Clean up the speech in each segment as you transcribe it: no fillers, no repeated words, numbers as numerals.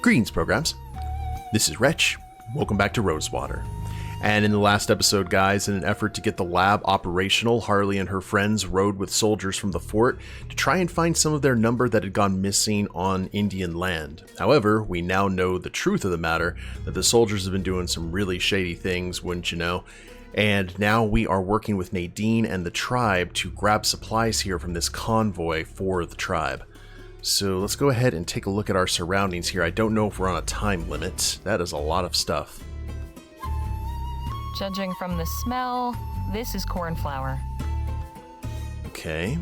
Greetings, programs. This is Wretch. Welcome back to Rosewater. And in the last episode, guys, in an effort to get the lab operational, Harley and her friends rode with soldiers from the fort to try and find some of their number that had gone missing on Indian land. However, we now know the truth of the matter, that the soldiers have been doing some really shady things, wouldn't you know? And now we are working with Nadine and the tribe to grab supplies here from this convoy for the tribe. So let's go ahead and take a look at our surroundings here. I don't know if we're on a time limit. That is a lot of stuff. Judging from the smell, this is cornflower. Okay.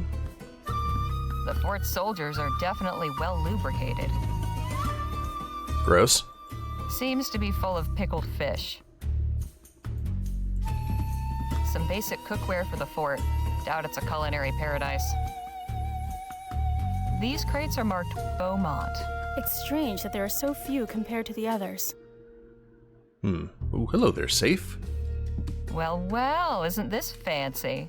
The fort's soldiers are definitely well lubricated. Gross. Seems to be full of pickled fish. Some basic cookware for the fort. Doubt it's a culinary paradise. These crates are marked Beaumont. It's strange that there are so few compared to the others. Oh, hello there, safe. Well, isn't this fancy?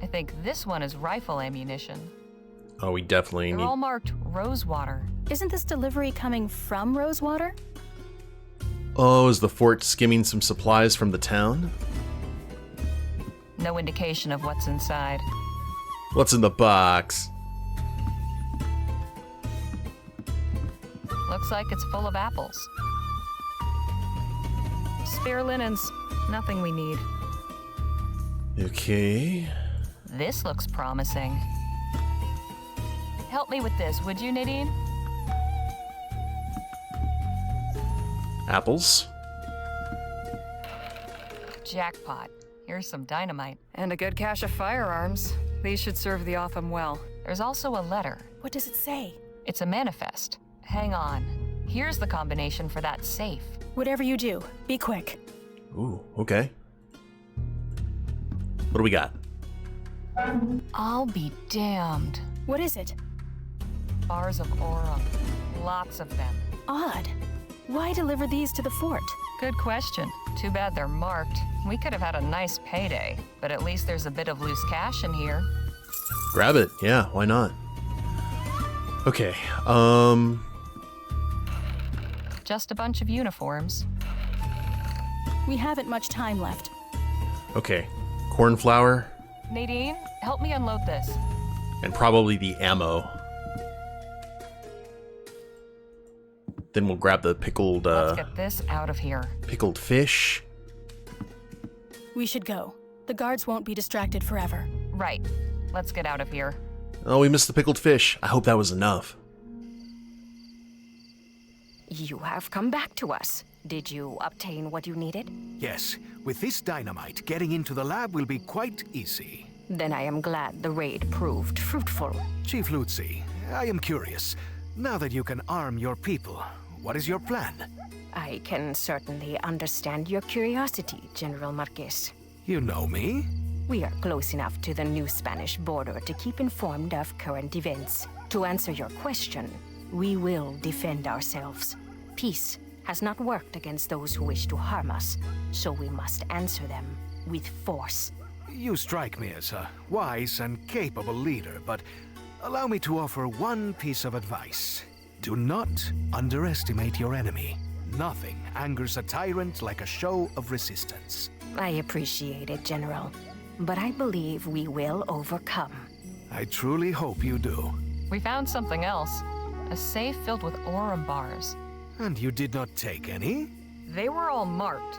I think this one is rifle ammunition. Oh, we definitely They're need... all marked Rosewater. Isn't this delivery coming from Rosewater? Oh, is the fort skimming some supplies from the town? No indication of what's inside. What's in the box? Looks like it's full of apples. Spare linens. Nothing we need. Okay. This looks promising. Help me with this, would you, Nadine? Apples. Jackpot. Here's some dynamite. And a good cache of firearms. These should serve the Otham well. There's also a letter. What does it say? It's a manifest. Hang on. Here's the combination for that safe. Whatever you do, be quick. Ooh, okay. What do we got? I'll be damned. What is it? Bars of aura. Lots of them. Odd. Why deliver these to the fort? Good question. Too bad they're marked. We could have had a nice payday, but at least there's a bit of loose cash in here. Grab it. Yeah, why not? Okay, Just a bunch of uniforms. We haven't much time left. okay. Cornflower, Nadine, help me unload this. and probably the ammo. Then we'll grab the pickled, Let's get this out of here. pickled fish. We should go. The guards won't be distracted forever. Right. Let's get out of here. Oh, we missed the pickled fish. I hope that was enough. You have come back to us. Did you obtain what you needed? Yes, with this dynamite, getting into the lab will be quite easy. Then I am glad the raid proved fruitful. Chief Lutzi, I am curious. Now that you can arm your people, what is your plan? I can certainly understand your curiosity, General Marquez. You know me? We are close enough to the new Spanish border to keep informed of current events. To answer your question, we will defend ourselves. Peace has not worked against those who wish to harm us, so we must answer them with force. You strike me as a wise and capable leader, but allow me to offer one piece of advice. Do not underestimate your enemy. Nothing angers a tyrant like a show of resistance. I appreciate it, General, but I believe we will overcome. I truly hope you do. We found something else. A safe filled with aurum bars. And you did not take any? They were all marked.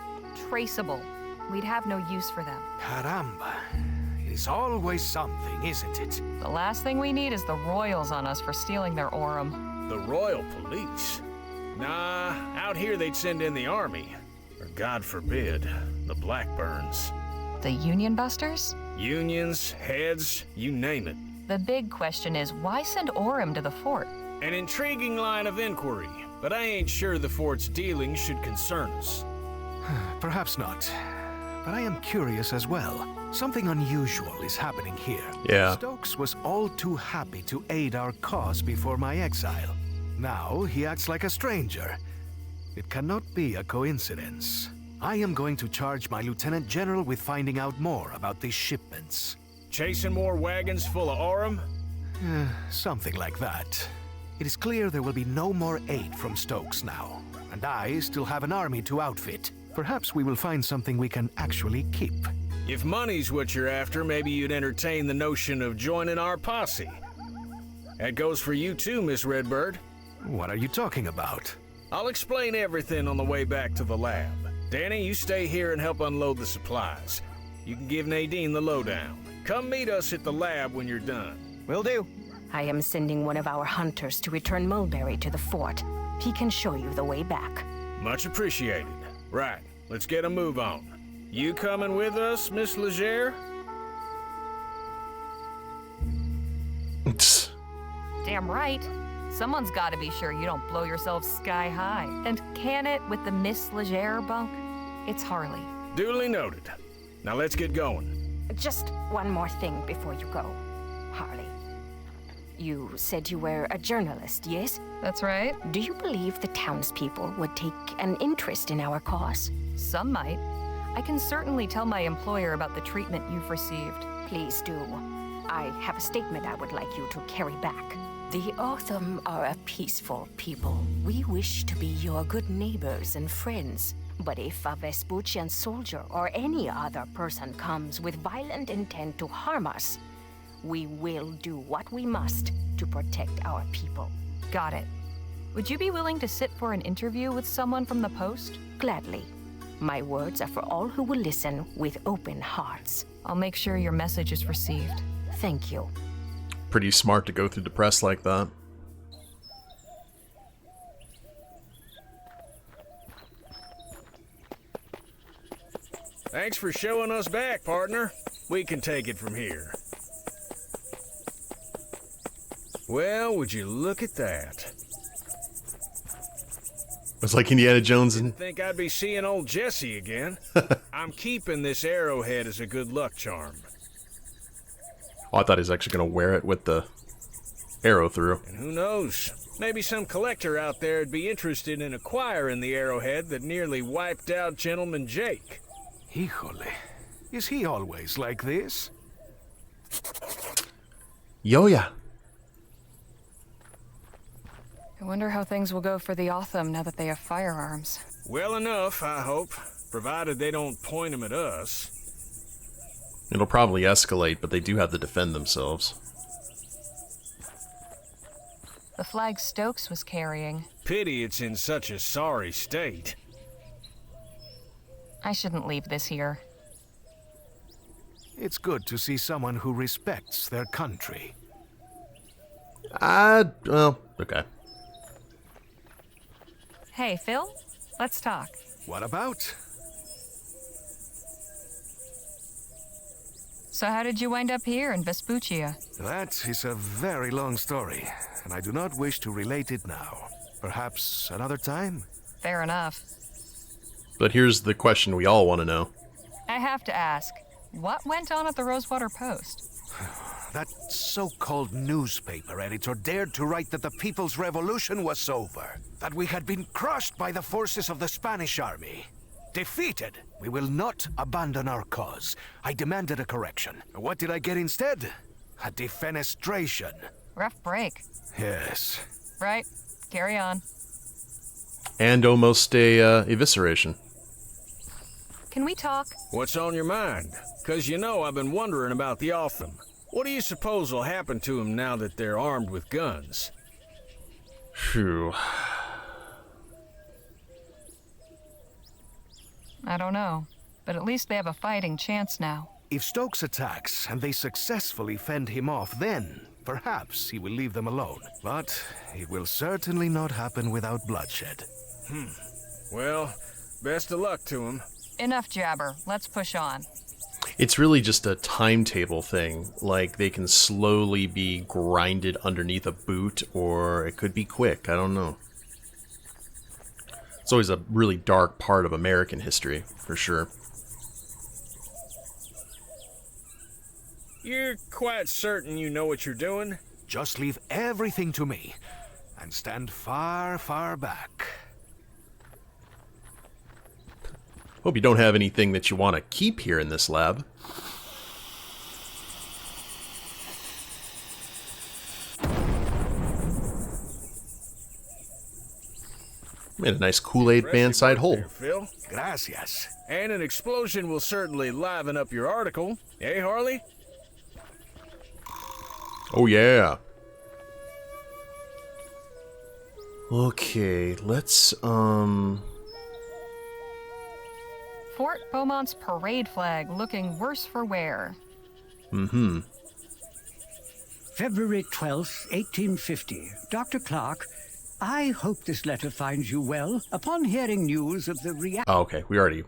Traceable. We'd have no use for them. Caramba. It is always something, isn't it? The last thing we need is the royals on us for stealing their aurum. The Royal Police? Nah, out here they'd send in the army. Or God forbid, the Blackburns. The Union Busters? Unions, heads, you name it. The big question is, why send aurum to the fort? An intriguing line of inquiry, but I ain't sure the fort's dealings should concern us. Perhaps not. But I am curious as well. Something unusual is happening here. Yeah. Stokes was all too happy to aid our cause before my exile. Now he acts like a stranger. It cannot be a coincidence. I am going to charge my Lieutenant General with finding out more about these shipments. Chasing more wagons full of aurum? Something like that. It is clear there will be no more aid from Stokes now, and I still have an army to outfit. Perhaps we will find something we can actually keep. If money's what you're after, maybe you'd entertain the notion of joining our posse. That goes for you too, Miss Redbird. What are you talking about? I'll explain everything on the way back to the lab. Danny, you stay here and help unload the supplies. You can give Nadine the lowdown. Come meet us at the lab when you're done. Will do. I am sending one of our hunters to return Mulberry to the fort. He can show you the way back. Much appreciated. Right, let's get a move on. You coming with us, Miss Legere? Damn right. Someone's got to be sure you don't blow yourself sky high. And can it with the Miss Legere bunk? It's Harley. Duly noted. Now let's get going. Just one more thing before you go, Harley. You said you were a journalist, yes? That's right. Do you believe the townspeople would take an interest in our cause? Some might. I can certainly tell my employer about the treatment you've received. Please do. I have a statement I would like you to carry back. The Autumn are a peaceful people. We wish to be your good neighbors and friends. But if a Vespuccian soldier or any other person comes with violent intent to harm us, we will do what we must to protect our people. Got it. Would you be willing to sit for an interview with someone from the post? Gladly. My words are for all who will listen with open hearts. I'll make sure your message is received. Thank you. Pretty smart to go through the press like that. Thanks for showing us back, partner. We can take it from here. Well, would you look at that? It's like Indiana Jones and... Didn't think I'd be seeing old Jesse again. I'm keeping this arrowhead as a good luck charm. Oh, I thought he was actually going to wear it with the arrow through. And who knows? Maybe some collector out there would be interested in acquiring the arrowhead that nearly wiped out Gentleman Jake. Híjole. Is he always like this? Yo-ya. I wonder how things will go for the Autumn now that they have firearms. Well enough, I hope. Provided they don't point them at us. It'll probably escalate, but they do have to defend themselves. The flag Stokes was carrying. Pity it's in such a sorry state. I shouldn't leave this here. It's good to see someone who respects their country. Well, okay. Hey, Phil, let's talk. What about? So how did you wind up here in Vespuccia? That is a very long story, and I do not wish to relate it now. Perhaps another time? Fair enough. But here's the question we all want to know. I have to ask, what went on at the Rosewater Post? That so-called newspaper editor dared to write that the People's Revolution was over, that we had been crushed by the forces of the Spanish army. Defeated, we will not abandon our cause. I demanded a correction. What did I get instead? A defenestration. Rough break. Yes. Right, carry on. And almost a evisceration. Can we talk? What's on your mind? 'Cause you know I've been wondering about the Autumn. What do you suppose will happen to them now that they're armed with guns? Phew. I don't know, but at least they have a fighting chance now. If Stokes attacks and they successfully fend him off, then perhaps he will leave them alone. But it will certainly not happen without bloodshed. Well, best of luck to them. Enough jabber, let's push on. It's really just a timetable thing. Like, they can slowly be grinded underneath a boot, or it could be quick. I don't know. It's always a really dark part of American history, for sure. You're quite certain you know what you're doing? Just leave everything to me, and stand far, far back. Hope you don't have anything that you want to keep here in this lab. Made a nice Kool-Aid man side hole. There, Phil. Gracias. And an explosion will certainly liven up your article. Eh, Harley? Oh yeah. Okay, let's Fort Beaumont's parade flag looking worse for wear. February 12th, 1850. Dr. Clark, I hope this letter finds you well. Upon hearing news of the Oh, okay, we already...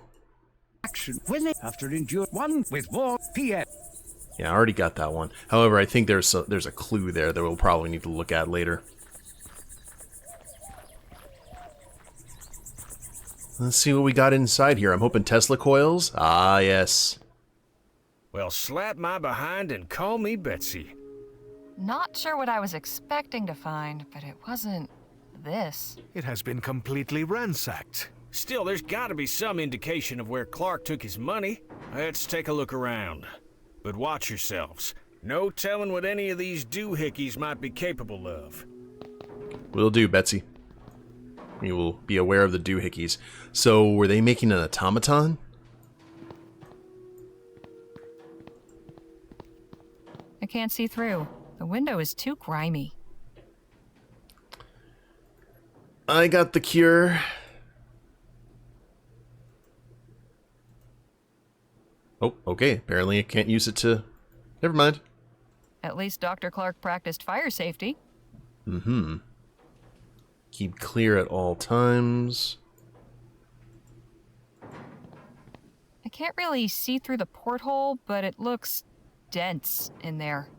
reaction when they after endure one with war P.S. Yeah, I already got that one. However, I think there's a clue there that we'll probably need to look at later. Let's see what we got inside here. I'm hoping Tesla coils. Ah, yes. Well, slap my behind and call me Betsy. Not sure what I was expecting to find, but it wasn't this. It has been completely ransacked. Still, there's gotta be some indication of where Clark took his money. Let's take a look around. But watch yourselves. No telling what any of these doohickeys might be capable of. Will do, Betsy. We will be aware of the doohickeys. So, were they making an automaton? I can't see through. The window is too grimy. I got the cure. Oh, okay. Apparently I can't use it to... Never mind. At least Dr. Clark practiced fire safety. Keep clear at all times. I can't really see through the porthole, but it looks dense in there.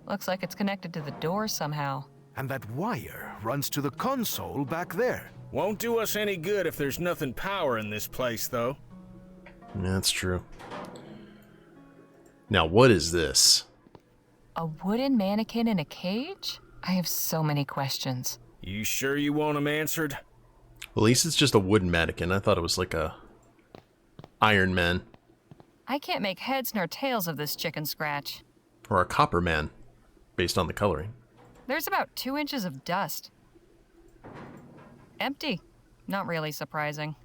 Looks like it's connected to the door somehow. And that wire runs to the console back there. Won't do us any good if there's nothing power in this place, though. That's true. Now, what is this? A wooden mannequin in a cage? I have so many questions. You sure you want them answered? Well, at least it's just a wooden mannequin. I thought it was like a Iron Man I can't make heads nor tails of this chicken scratch. or a Copper Man, based on the coloring. There's about 2 inches of dust. Empty. Not really surprising.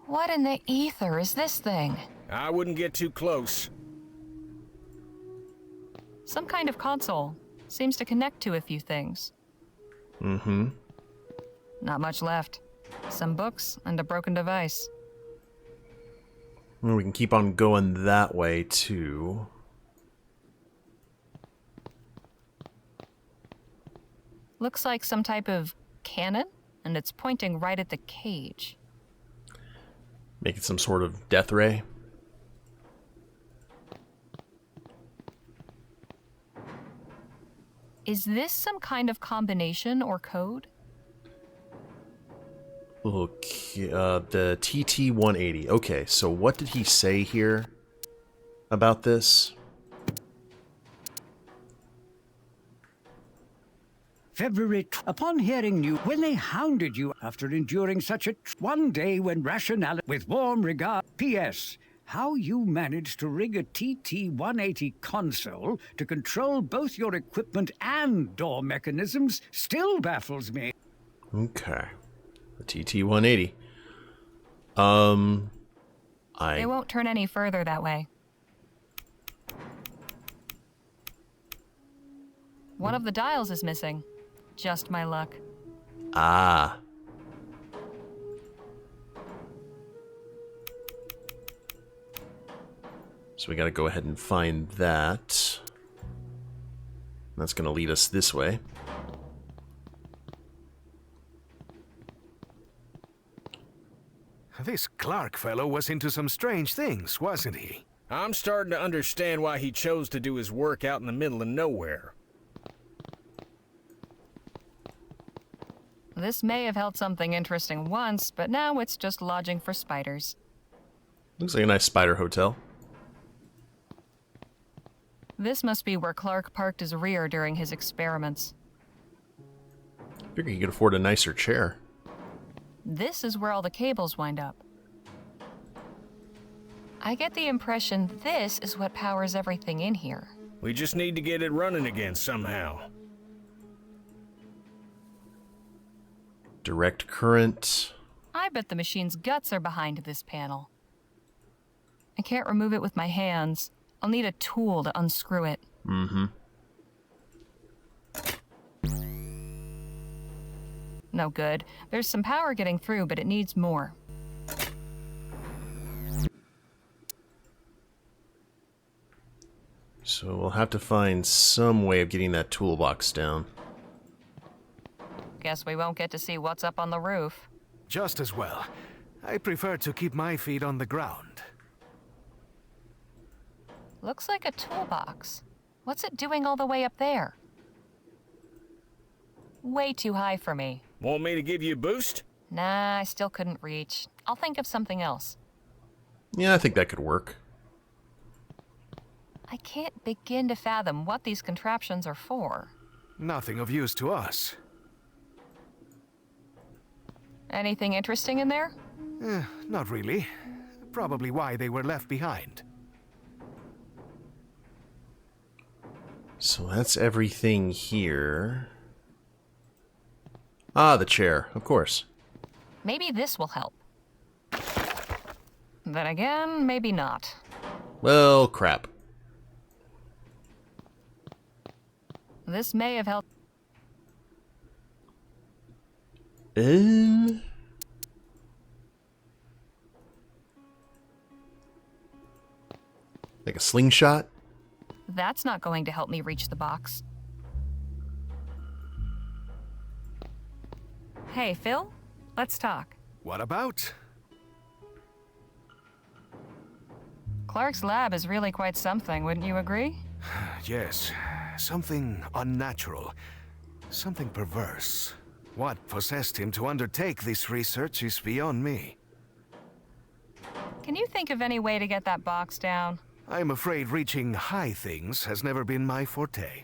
What in the ether is this thing? I wouldn't get too close. Some kind of console. Seems to connect to a few things. Not much left. Some books and a broken device. Well, we can keep on going that way, too. Looks like some type of cannon, and it's pointing right at the cage. Make it some sort of death ray. Is this some kind of combination or code? Okay, the TT-180. Okay, so what did he say here about this? February, upon hearing you, when they hounded you after enduring such a one day when rationality, with warm regard, P.S. How you managed to rig a TT-180 console to control both your equipment and door mechanisms still baffles me. Okay. The TT-180. They won't turn any further that way. One of the dials is missing. Just my luck. Ah. So we gotta go ahead and find that. That's gonna lead us this way. This Clark fellow was into some strange things, wasn't he? I'm starting to understand why he chose to do his work out in the middle of nowhere. This may have held something interesting once, but now it's just lodging for spiders. Looks like a nice spider hotel. This must be where Clark parked his rear during his experiments. Figure you could afford a nicer chair. This is where all the cables wind up. I get the impression this is what powers everything in here. We just need to get it running again somehow. Direct current. I bet the machine's guts are behind this panel. I can't remove it with my hands. I'll need a tool to unscrew it. Mm-hmm. No good. There's some power getting through, but it needs more. So we'll have to find some way of getting that toolbox down. Guess we won't get to see what's up on the roof. Just as well. I prefer to keep my feet on the ground. Looks like a toolbox. What's it doing all the way up there? Way too high for me. Want me to give you a boost? Nah, I still couldn't reach. I'll think of something else. Yeah, I think that could work. I can't begin to fathom what these contraptions are for. Nothing of use to us. Anything interesting in there? Not really. Probably why they were left behind. So that's everything here. Ah, the chair, of course. Maybe this will help. Then again, maybe not. Well, crap. This may have helped. Like a slingshot? That's not going to help me reach the box. Hey, Phil? Let's talk. What about? Clark's lab is really quite something, wouldn't you agree? Yes. Something unnatural. Something perverse. What possessed him to undertake this research is beyond me. Can you think of any way to get that box down? I'm afraid reaching high things has never been my forte.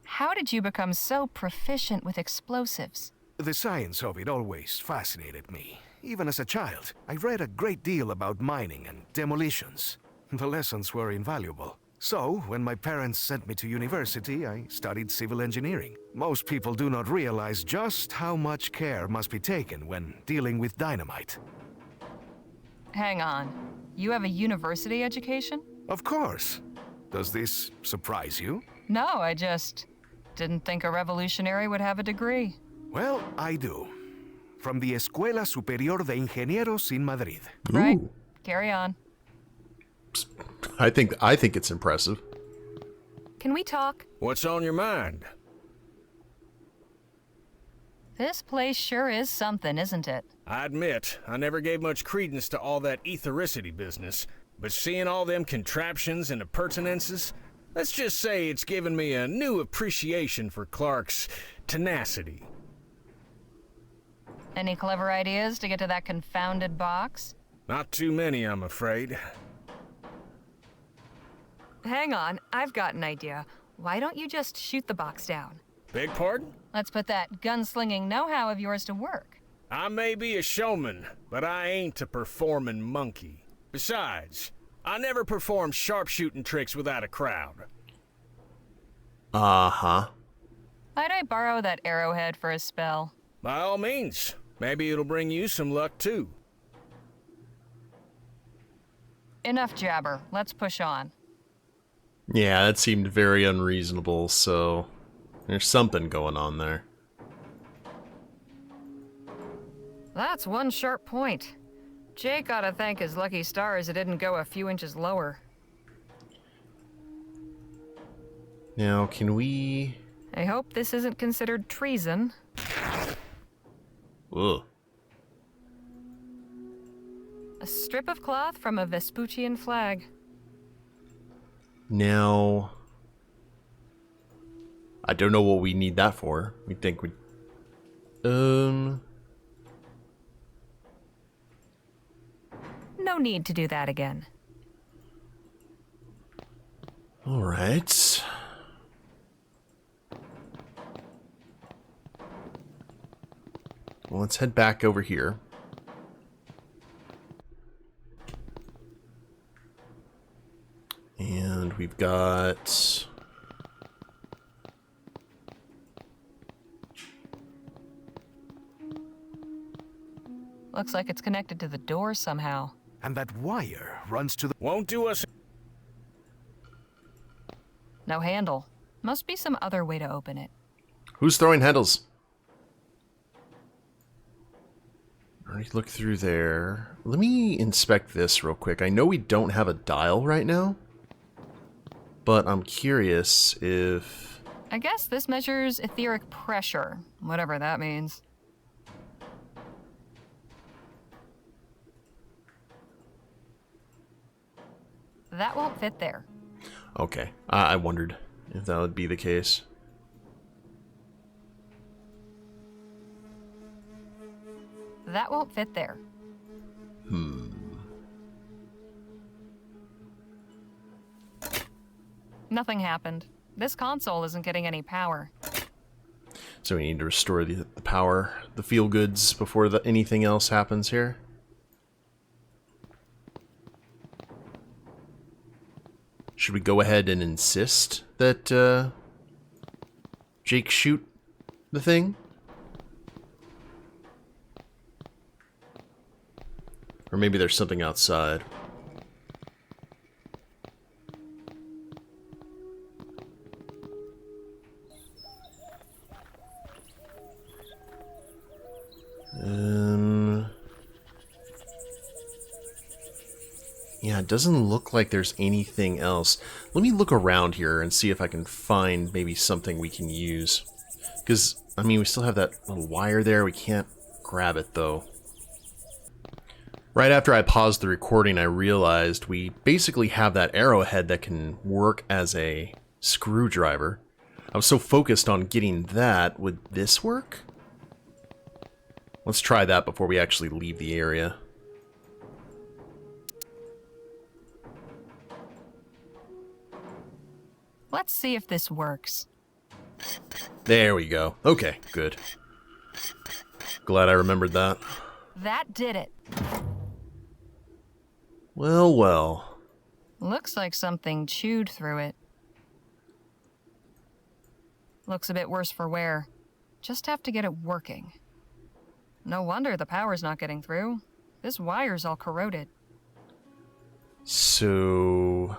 How did you become so proficient with explosives? The science of it always fascinated me. Even as a child, I read a great deal about mining and demolitions. The lessons were invaluable. So, when my parents sent me to university, I studied civil engineering. Most people do not realize just how much care must be taken when dealing with dynamite. Hang on. You have a university education? Of course. Does this surprise you? No, I just didn't think a revolutionary would have a degree. Well, I do. From the Escuela Superior de Ingenieros in Madrid. Right. Ooh. Carry on. I think it's impressive. Can we talk? What's on your mind? This place sure is something, isn't it? I admit, I never gave much credence to all that ethericity business, but seeing all them contraptions and appurtenances, let's just say it's given me a new appreciation for Clark's tenacity. Any clever ideas to get to that confounded box? Not too many, I'm afraid. Hang on, I've got an idea. Why don't you just shoot the box down? Beg pardon? Let's put that gunslinging know-how of yours to work. I may be a showman, but I ain't a performing monkey. Besides, I never perform sharpshooting tricks without a crowd. Uh-huh. Might I borrow that arrowhead for a spell? By all means. Maybe it'll bring you some luck, too. Enough jabber. Let's push on. Yeah, that seemed very unreasonable, so there's something going on there. That's one sharp point. Jake ought to thank his lucky stars it didn't go a few inches lower. Now, can we... I hope this isn't considered treason. Ugh. A strip of cloth from a Vespuccian flag. Now... I don't know what we need that for. We think we... No need to do that again. Alright. Well, let's head back over here. And we've got... Looks like it's connected to the door somehow. And that wire runs to the... Won't do us. No handle. Must be some other way to open it. Who's throwing handles? Alright, look through there. Let me inspect this real quick. I know we don't have a dial right now, but I'm curious if... I guess this measures etheric pressure, whatever that means. That won't fit there. Okay, I wondered if that would be the case. That won't fit there. Nothing happened. This console isn't getting any power. So we need to restore the power, the feel goods, before anything else happens here. Should we go ahead and insist that Jake shoot the thing? Or maybe there's something outside. Yeah, it doesn't look like there's anything else. Let me look around here and see if I can find maybe something we can use. Because, I mean, we still have that little wire there. We can't grab it, though. Right after I paused the recording, I realized we basically have that arrowhead that can work as a screwdriver. I was so focused on getting that. Would this work? Let's try that before we actually leave the area. Let's see if this works. There we go. Okay, good. Glad I remembered that. That did it. Well, well. Looks like something chewed through it. Looks a bit worse for wear. Just have to get it working. No wonder the power's not getting through. This wire's all corroded. So...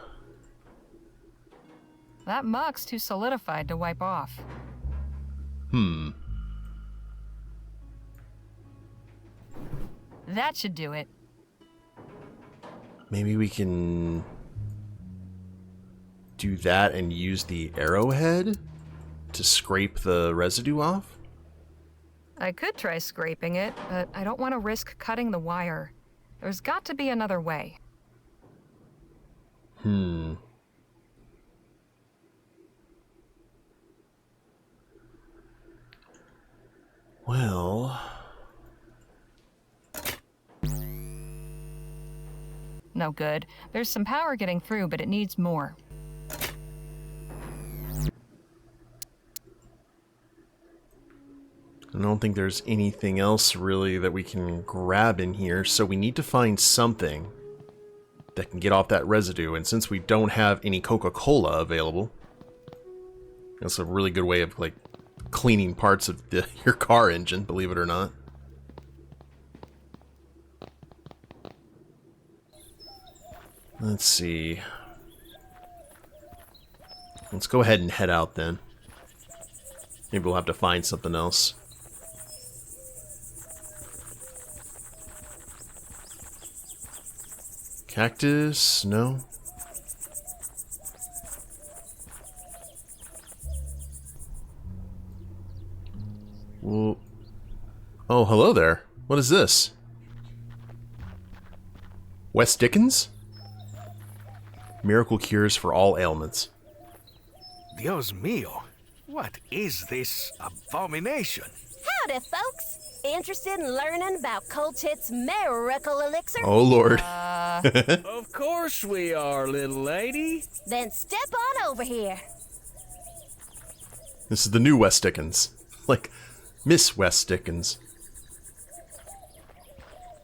That muck's too solidified to wipe off. That should do it. Maybe we can do that and use the arrowhead to scrape the residue off? I could try scraping it, but I don't want to risk cutting the wire. There's got to be another way. Well... No good. There's some power getting through, but it needs more. I don't think there's anything else really that we can grab in here, so we need to find something that can get off that residue, and since we don't have any Coca-Cola available, that's a really good way of, like, cleaning parts of your car engine, believe it or not. Let's see. Let's go ahead and head out then. Maybe we'll have to find something else. Cactus? No. Well, oh, hello there. What is this? West Dickens? Miracle cures for all ailments. Dios mío, what is this abomination? Howdy, folks. Interested in learning about Coltit's miracle elixir? Oh, Lord. Of course we are, little lady. Then step on over here. This is the new West Dickens. Like, Miss West Dickens.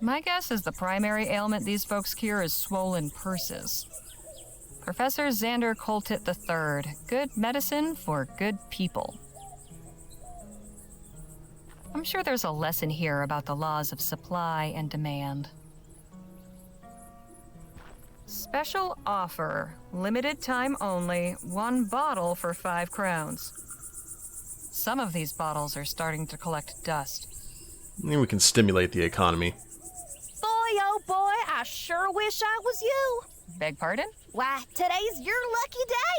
My guess is the primary ailment these folks cure is swollen purses. Professor Xander Coltit III. Good medicine for good people. I'm sure there's a lesson here about the laws of supply and demand. Special offer. Limited time only. 1 bottle for 5 crowns. Some of these bottles are starting to collect dust. Maybe we can stimulate the economy. Boy, oh boy, I sure wish I was you. Beg pardon? Why, today's your lucky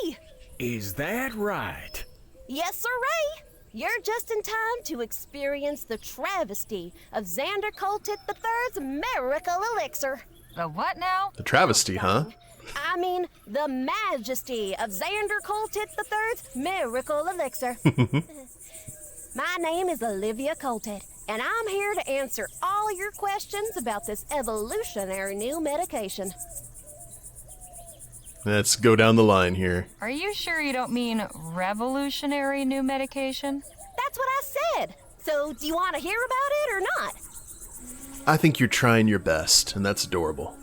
day. Is that right? Yes, sirree. You're just in time to experience the travesty of Xander Coltit III's miracle elixir. The what now? The travesty, huh? I mean, the majesty of Xander Coltit III's miracle elixir. My name is Olivia Coltit, and I'm here to answer all your questions about this evolutionary new medication. Let's go down the line here. Are you sure you don't mean revolutionary new medication? That's what I said. So, do you want to hear about it or not? I think you're trying your best, and that's adorable.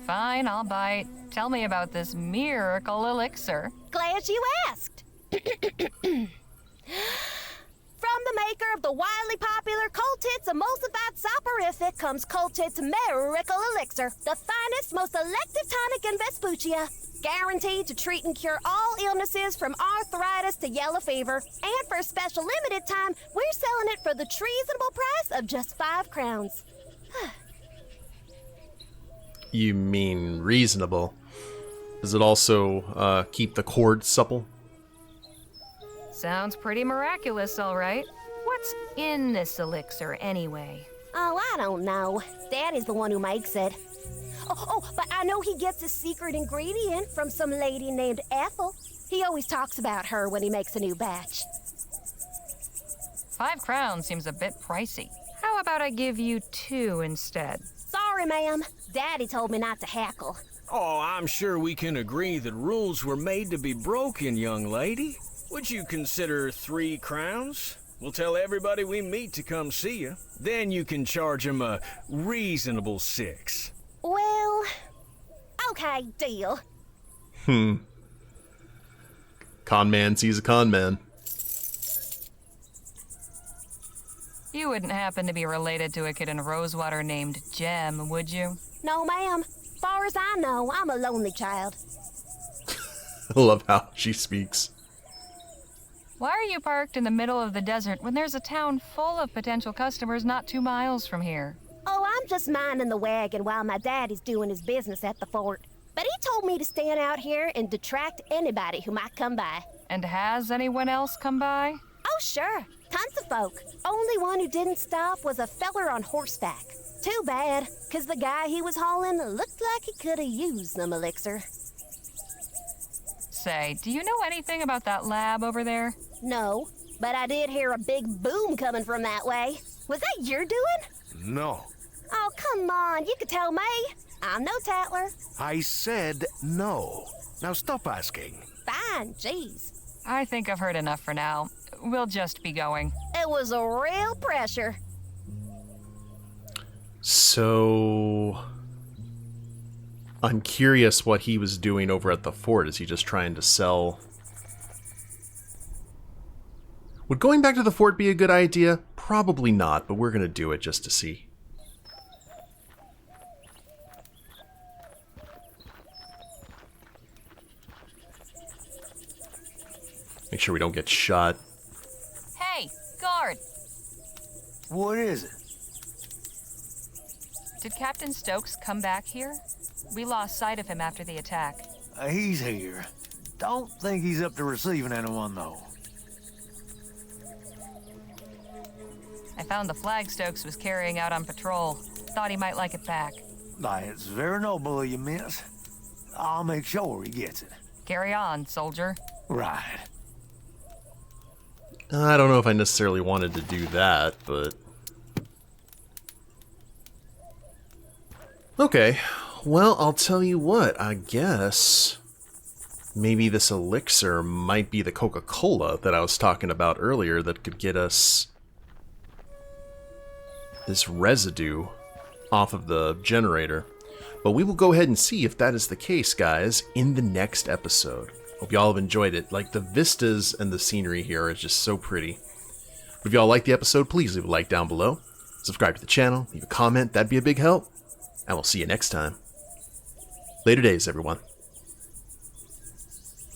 Fine, I'll bite. Tell me about this miracle elixir. Glad you asked. From the maker of the widely popular Coltit's emulsified soporific comes Coltit's miracle elixir, the finest, most elective tonic in Vespuccia. Guaranteed to treat and cure all illnesses from arthritis to yellow fever. And for a special limited time, we're selling it for the treasonable price of just 5 crowns. You mean reasonable. Does it also keep the cord supple? Sounds pretty miraculous, all right. What's in this elixir, anyway? Oh, I don't know. Daddy's the one who makes it. But I know he gets his secret ingredient from some lady named Ethel. He always talks about her when he makes a new batch. 5 crowns seems a bit pricey. How about I give you 2 instead? Sorry, ma'am. Daddy told me not to hackle. Oh, I'm sure we can agree that rules were made to be broken, young lady. Would you consider 3 crowns? We'll tell everybody we meet to come see you. Then you can charge them a reasonable 6. Well, okay, deal. Con man sees a con man. You wouldn't happen to be related to a kid in Rosewater named Jem, would you? No, ma'am. Far as I know, I'm a lonely child. I love how she speaks. Why are you parked in the middle of the desert when there's a town full of potential customers not 2 miles from here? Oh, I'm just minding the wagon while my daddy's doing his business at the fort. But he told me to stand out here and detract anybody who might come by. And has anyone else come by? Oh, sure. Tons of folk. Only one who didn't stop was a feller on horseback. Too bad, 'cause the guy he was hauling looked like he could have used some elixir. Say, do you know anything about that lab over there? No, but I did hear a big boom coming from that way. Was that your doing? No. Oh, come on, you could tell me. I'm no tattler. I said no. Now stop asking. Fine, jeez. I think I've heard enough for now. We'll just be going. It was a real pressure. So... I'm curious what he was doing over at the fort. Is he just trying to sell... Would going back to the fort be a good idea? Probably not, but we're going to do it just to see. Make sure we don't get shot. Hey, guard! What is it? Did Captain Stokes come back here? We lost sight of him after the attack. He's here. Don't think he's up to receiving anyone, though. I found the flag Stokes was carrying out on patrol. Thought he might like it back. It's very noble of you, miss. I'll make sure he gets it. Carry on, soldier. Right. I don't know if I necessarily wanted to do that, but... Okay, well, I'll tell you what, I guess... Maybe this elixir might be the Coca-Cola that I was talking about earlier that could get us... this residue off of the generator. But we will go ahead and see if that is the case, guys, in the next episode. Hope y'all have enjoyed it. Like, the vistas and the scenery here is just so pretty. But if y'all liked the episode, please leave a like down below. Subscribe to the channel, leave a comment, that'd be a big help. And we'll see you next time. Later days, everyone.